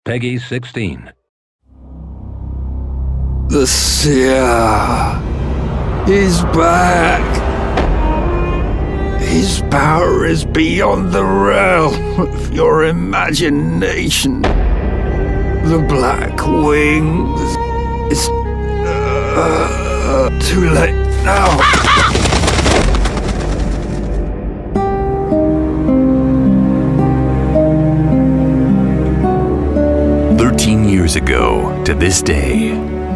Peggy 16. The seer is back. His power is beyond the realm of your imagination. The Black Wings. It's too late now. 13 years ago, to this day,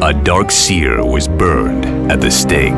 a dark seer was burned at the stake.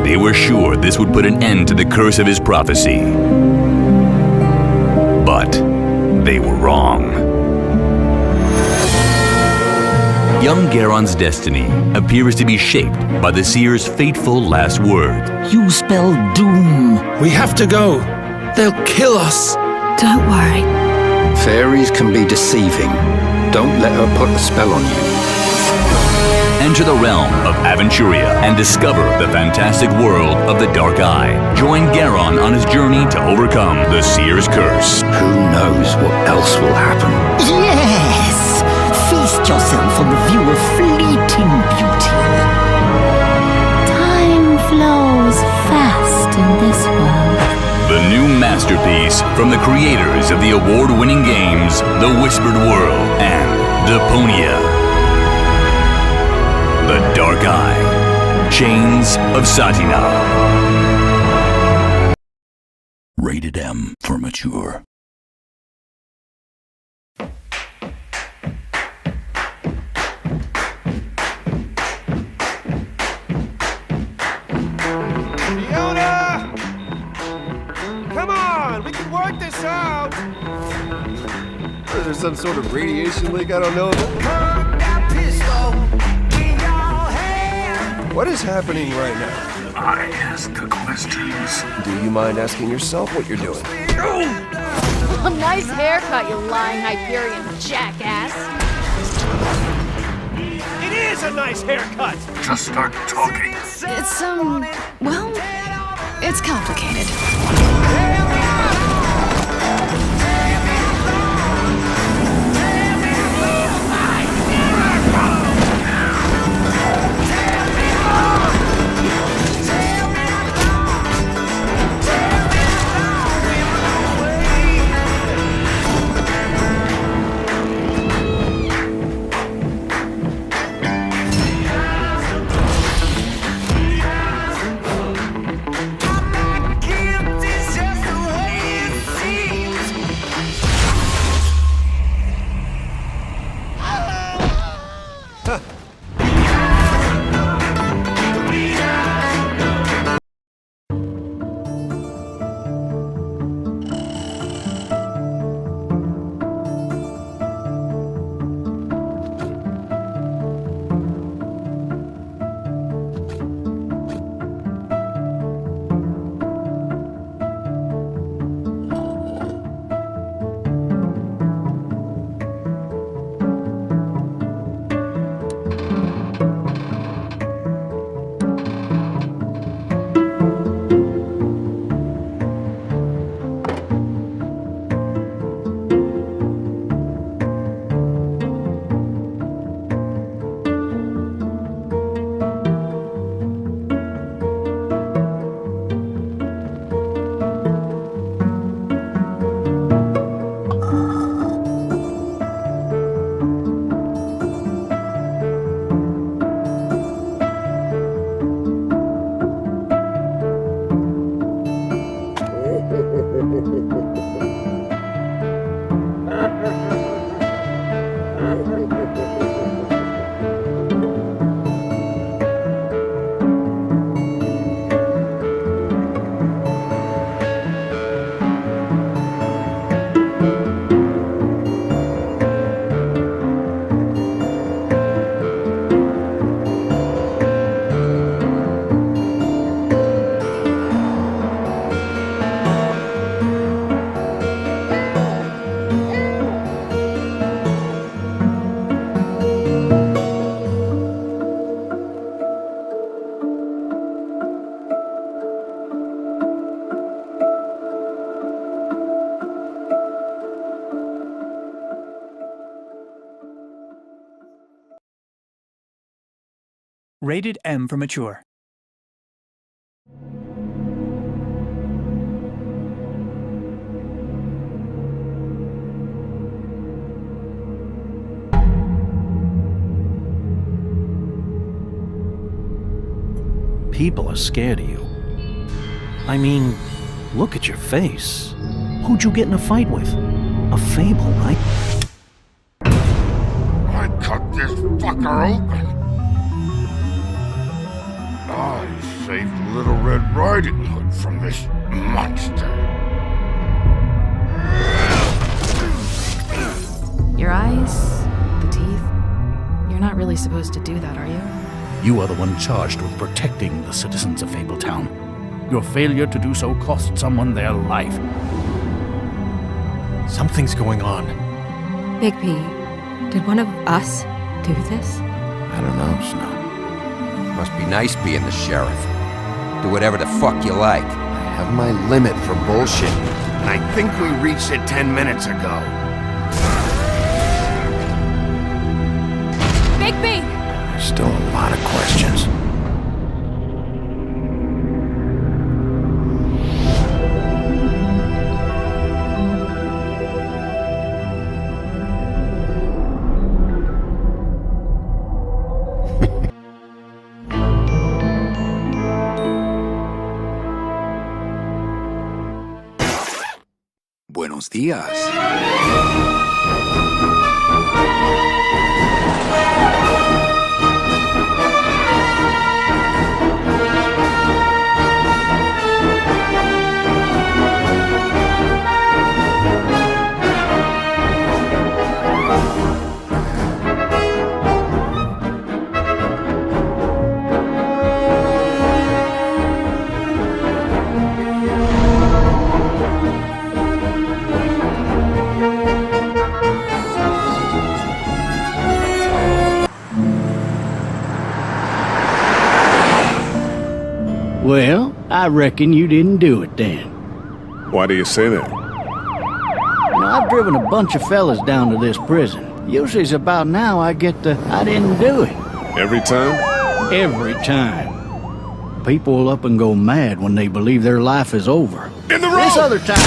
They were sure this would put an end to the curse of his prophecy. But they were wrong. Young Garon's destiny appears to be shaped by the seer's fateful last word. You spell doom. We have to go. They'll kill us. Don't worry. Fairies can be deceiving. Don't let her put a spell on you. Enter the realm of Aventuria and discover the fantastic world of the Dark Eye. Join Garon on his journey to overcome the Seer's curse. Who knows what else will happen? Yes! Feast yourself on the view of fleeting beauty. Time flows fast in this world. The new masterpiece from the creators of the award-winning games The Whispered World and Deponia. The Dark Eye. Chains of Satina. Rated M for mature. Fiona! Come on, we can work this out! Is there some sort of radiation leak I don't know about? What is happening right now? I ask the questions. Do you mind asking yourself what you're doing? A nice haircut, you lying Hyperion jackass. It is a nice haircut! Just start talking. It's, well, it's complicated. Rated M for mature. People are scared of you. I mean, look at your face. Who'd you get in a fight with? A Fable, right? I cut this fucker open. I saved Little Red Riding Hood from this monster. Your eyes, the teeth. You're not really supposed to do that, are you? You are the one charged with protecting the citizens of Fabletown. Your failure to do so cost someone their life. Something's going on. Big P, did one of us do this? I don't know, Snow. Must be nice being the sheriff. Do whatever the fuck you like. I have my limit for bullshit. And I think we reached it 10 minutes ago. Big B! There's still a lot of questions. Buenos días. Well, I reckon you didn't do it then. Why do you say that? I've driven a bunch of fellas down to this prison. Usually it's about now I get the I didn't do it. Every time? Every time. People will up and go mad when they believe their life is over. In the road! This other time...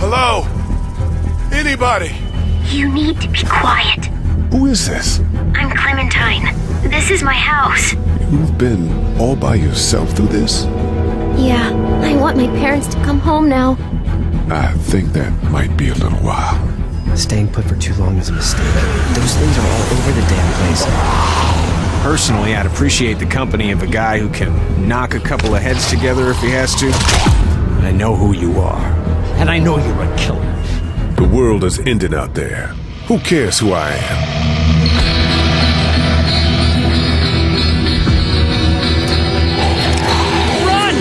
Hello? Anybody? You need to be quiet. Who is this? I'm Clementine. This is my house. You've been all by yourself through this? Yeah, I want my parents to come home now. I think that might be a little while. Staying put for too long is a mistake. Those things are all over the damn place. Personally, I'd appreciate the company of a guy who can knock a couple of heads together if he has to. I know who you are. And I know you're a killer. The world is ending out there. Who cares who I am? Run!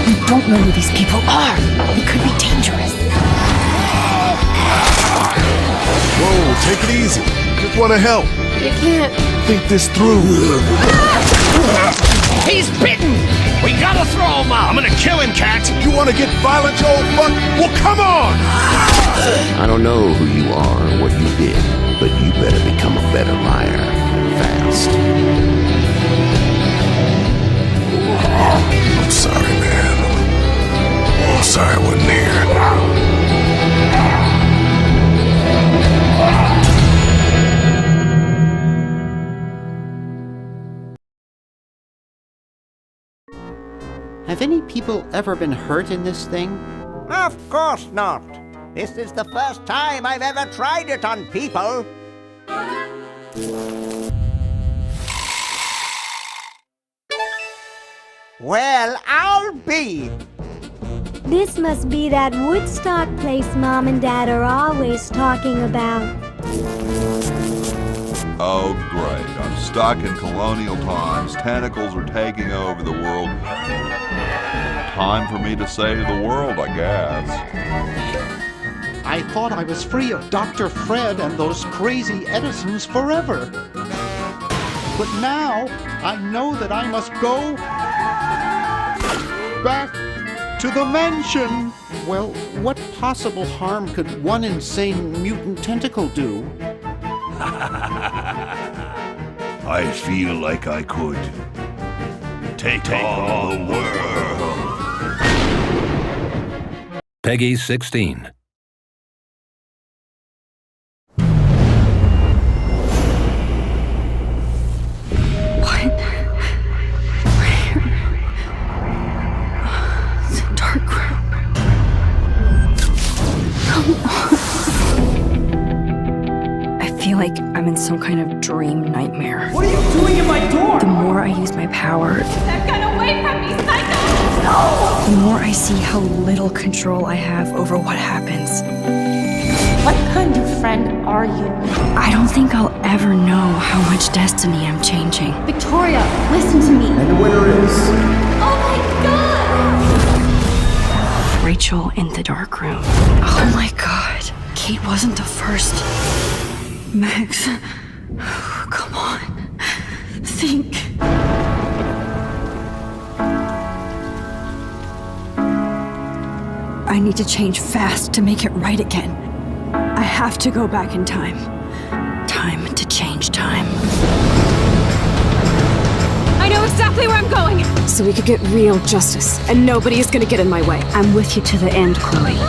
You don't know who these people are. It could be dangerous. Whoa, take it easy. Just want to help. You can't. Think this through. He's bitten! We gotta throw him out! I'm gonna kill him, Cat! You want to get violent, you old fuck? Well, come on! I don't know who you are or what you did, but you better become a better liar fast. I'm sorry, man. I'm sorry I wasn't here. Have any people ever been hurt in this thing? Of course not. This is the first time I've ever tried it on people. Well, I'll be. This must be that Woodstock place Mom and Dad are always talking about. Oh, great. I'm stuck in colonial times. Tentacles are taking over the world. Time for me to save the world, I guess. I thought I was free of Dr. Fred and those crazy Edisons forever. But now, I know that I must go back to the mansion. Well, what possible harm could one insane mutant tentacle do? I feel like I could take on the world. Peggy 16. I feel like I'm in some kind of dream nightmare. What are you doing in my door? The more I use my power, That gun away from me, psycho! No! the more I see how little control I have over what happens. What kind of friend are you? I don't think I'll ever know how much destiny I'm changing. Victoria, listen to me. And the winner is... Oh my god! Rachel in the dark room. Oh my god. Kate wasn't the first. Max, come on. Think. I need to change fast to make it right again. I have to go back in time. Time to change time. I know exactly where I'm going! So we could get real justice, and nobody is gonna get in my way. I'm with you to the end, Chloe.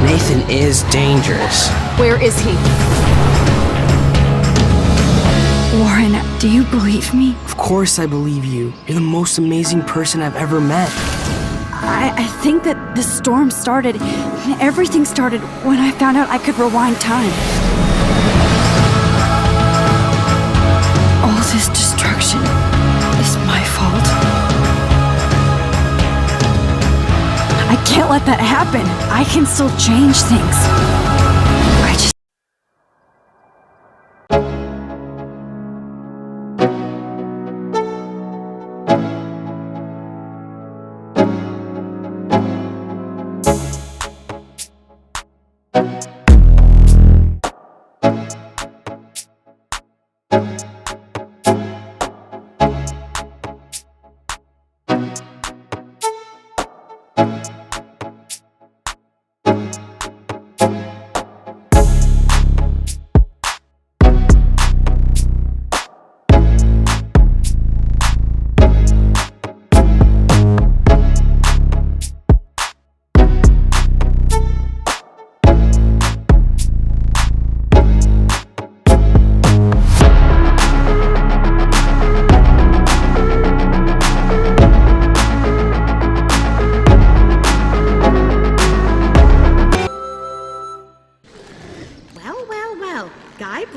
Nathan is dangerous. Where is he? Warren, do you believe me? Of course I believe you. You're the most amazing person I've ever met. I think that the storm started, everything started when I found out I could rewind time. All this destruction is my fault. I can't let that happen. I can still change things. I just...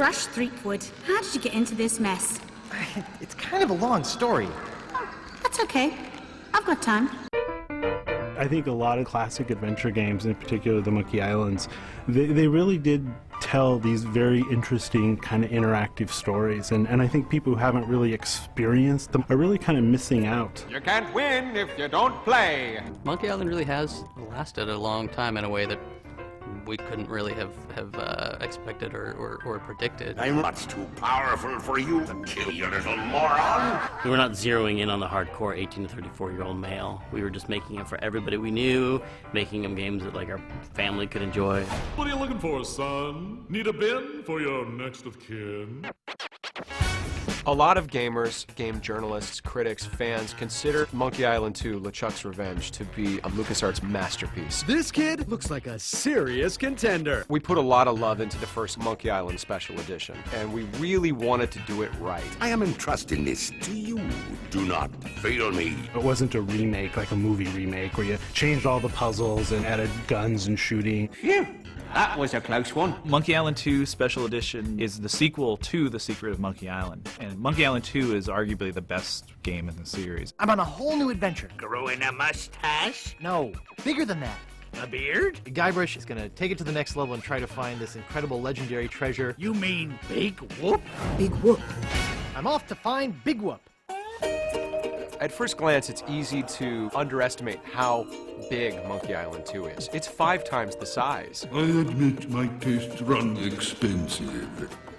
Streetwood, how did you get into this mess? It's kind of a long story. Oh, that's okay. I've got time. I think a lot of classic adventure games, in particular the Monkey Islands, they really did tell these very interesting kind of interactive stories, and I think people who haven't really experienced them are really kind of missing out. You can't win if you don't play! Monkey Island really has lasted a long time in a way that we couldn't really have expected or predicted. I'm much too powerful for you to kill, you little moron! We were not zeroing in on the hardcore 18 to 34-year-old male. We were just making them for everybody we knew, making them games that like our family could enjoy. What are you looking for, son? Need a bin for your next of kin? A lot of gamers, game journalists, critics, fans consider Monkey Island 2: LeChuck's Revenge to be a LucasArts masterpiece. This kid looks like a serious contender. We put a lot of love into the first Monkey Island Special Edition, and we really wanted to do it right. I am entrusting this to you. Do not fail me. It wasn't a remake, like a movie remake, where you changed all the puzzles and added guns and shooting. Phew! That was a close one. Monkey Island 2 Special Edition is the sequel to The Secret of Monkey Island, and Monkey Island 2 is arguably the best game in the series. I'm on a whole new adventure. Growing a mustache? No, bigger than that. A beard? Guybrush is gonna take it to the next level and try to find this incredible legendary treasure. You mean Big Whoop? Big Whoop. I'm off to find Big Whoop. At first glance, it's easy to underestimate how big Monkey Island 2 is. It's 5 times the size. I admit my tastes run expensive.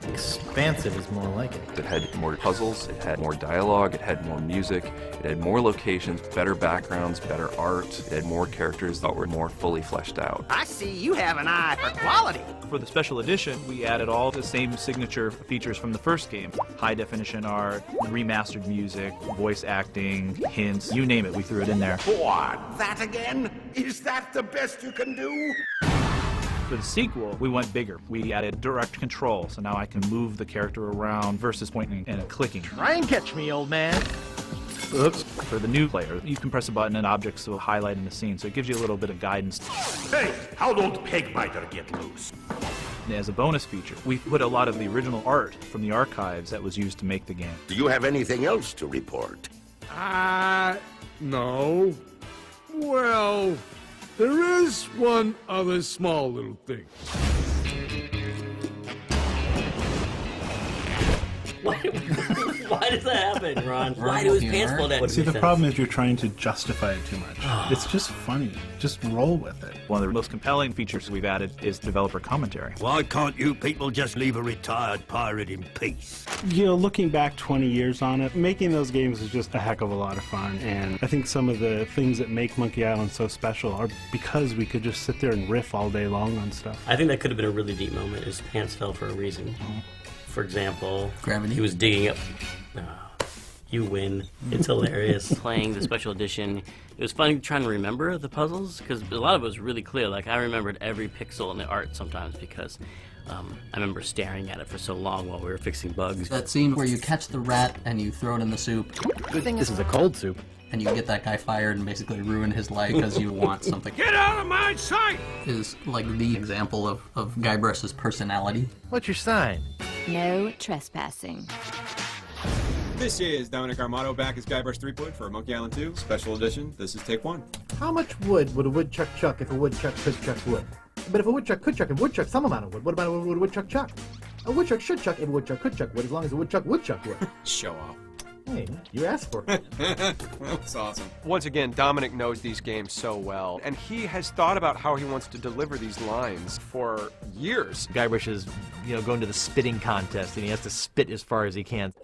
Expansive is more like it. It had more puzzles, it had more dialogue, it had more music, it had more locations, better backgrounds, better art, it had more characters that were more fully fleshed out. I see you have an eye for quality. For the special edition, we added all the same signature features from the first game. High definition art, remastered music, voice acting, hints, you name it, we threw it in there. What? That again? Is that the best you can do? For the sequel, we went bigger. We added direct control, so now I can move the character around versus pointing and clicking. Try and catch me, old man. Oops. For the new player, you can press a button and objects will highlight in the scene, so it gives you a little bit of guidance. Hey, how'd old Pegbiter get loose? And as a bonus feature, we put a lot of the original art from the archives that was used to make the game. Do you have anything else to report? No. Well, there is one other small little thing. Why does that happen, Ron? Why do his pants fall down? See, the problem is you're trying to justify it too much. It's just funny. Just roll with it. One of the most compelling features we've added is developer commentary. Why can't you people just leave a retired pirate in peace? You know, looking back 20 years on it, making those games is just a heck of a lot of fun. And I think some of the things that make Monkey Island so special are because we could just sit there and riff all day long on stuff. I think that could have been a really deep moment. His pants fell for a reason. For example, gravity. He was digging up. You win. It's hilarious. Playing the special edition, it was funny trying to remember the puzzles because a lot of it was really clear. Like I remembered every pixel in the art sometimes because I remember staring at it for so long while we were fixing bugs. That scene where you catch the rat and you throw it in the soup. Good thing this is a cold soup. And you get that guy fired and basically ruin his life because you want something. Get out of my sight! Is like the example of Guybrush's personality. What's your sign? No trespassing. This is Dominic Armato back as Guybrush Threepwood for Monkey Island 2 Special Edition. This is take 1. How much wood would a woodchuck chuck if a woodchuck could chuck wood? But if a woodchuck could chuck, a woodchuck some amount of wood, what about would a woodchuck chuck? A woodchuck should chuck if a woodchuck could chuck wood, as long as a woodchuck would chuck wood. Show off. Hey, you asked for it. That's awesome. Once again, Dominic knows these games so well, and he has thought about how he wants to deliver these lines for years. Guybrush is, going to the spitting contest, and he has to spit as far as he can.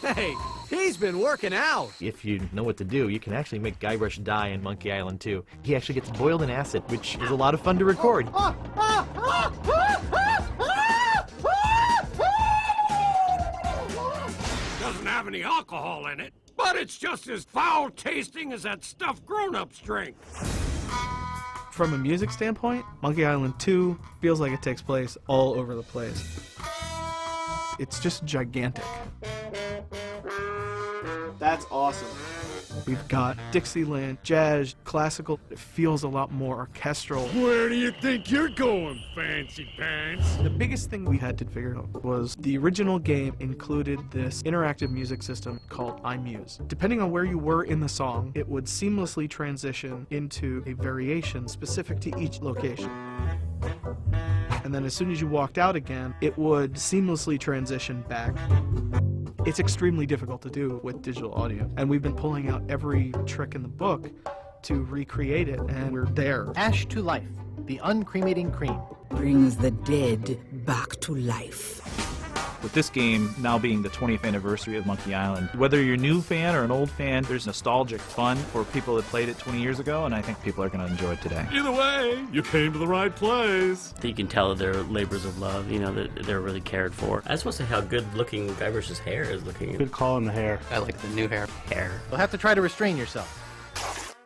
Hey, he's been working out. If you know what to do, you can actually make Guybrush die in Monkey Island 2. He actually gets boiled in acid, which is a lot of fun to record. Doesn't have any alcohol in it, but it's just as foul tasting as that stuff grown-ups drink. From a music standpoint, Monkey Island 2 feels like it takes place all over the place. It's just gigantic. That's awesome. We've got Dixieland, jazz, classical. It feels a lot more orchestral. Where do you think you're going, fancy pants? The biggest thing we had to figure out was the original game included this interactive music system called iMuse. Depending on where you were in the song, it would seamlessly transition into a variation specific to each location. And then as soon as you walked out again, it would seamlessly transition back. It's extremely difficult to do with digital audio, and we've been pulling out every trick in the book to recreate it, and we're there. Ash to life, the uncremating cream. Brings the dead back to life. With this game now being the 20th anniversary of Monkey Island, whether you're a new fan or an old fan, there's nostalgic fun for people that played it 20 years ago, and I think people are going to enjoy it today. Either way, you came to the right place. You can tell they're labors of love, that they're really cared for. I just want to say how good looking Guybrush's hair is looking. Good call on the hair. I like the new hair. You'll have to try to restrain yourself.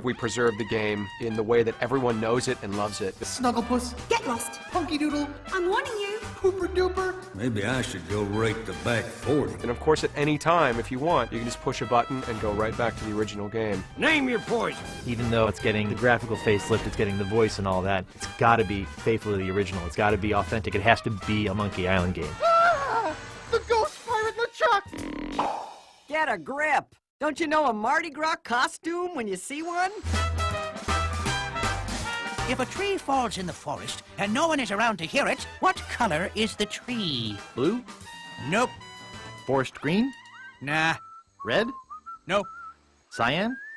We preserve the game in the way that everyone knows it and loves it. Snugglepuss. Get lost. Punky Doodle. I'm warning you. Pooper Duper. Maybe I should go rake the back 40. And of course, at any time, if you want, you can just push a button and go right back to the original game. Name your poison. Even though it's getting the graphical facelift, it's getting the voice and all that, it's got to be faithful to the original. It's got to be authentic. It has to be a Monkey Island game. Ah! The Ghost Pirate LeChuck! Get a grip! Don't you know a Mardi Gras costume when you see one? If a tree falls in the forest and no one is around to hear it, what color is the tree? Blue? Nope. Forest green? Nah. Red? No. Cyan?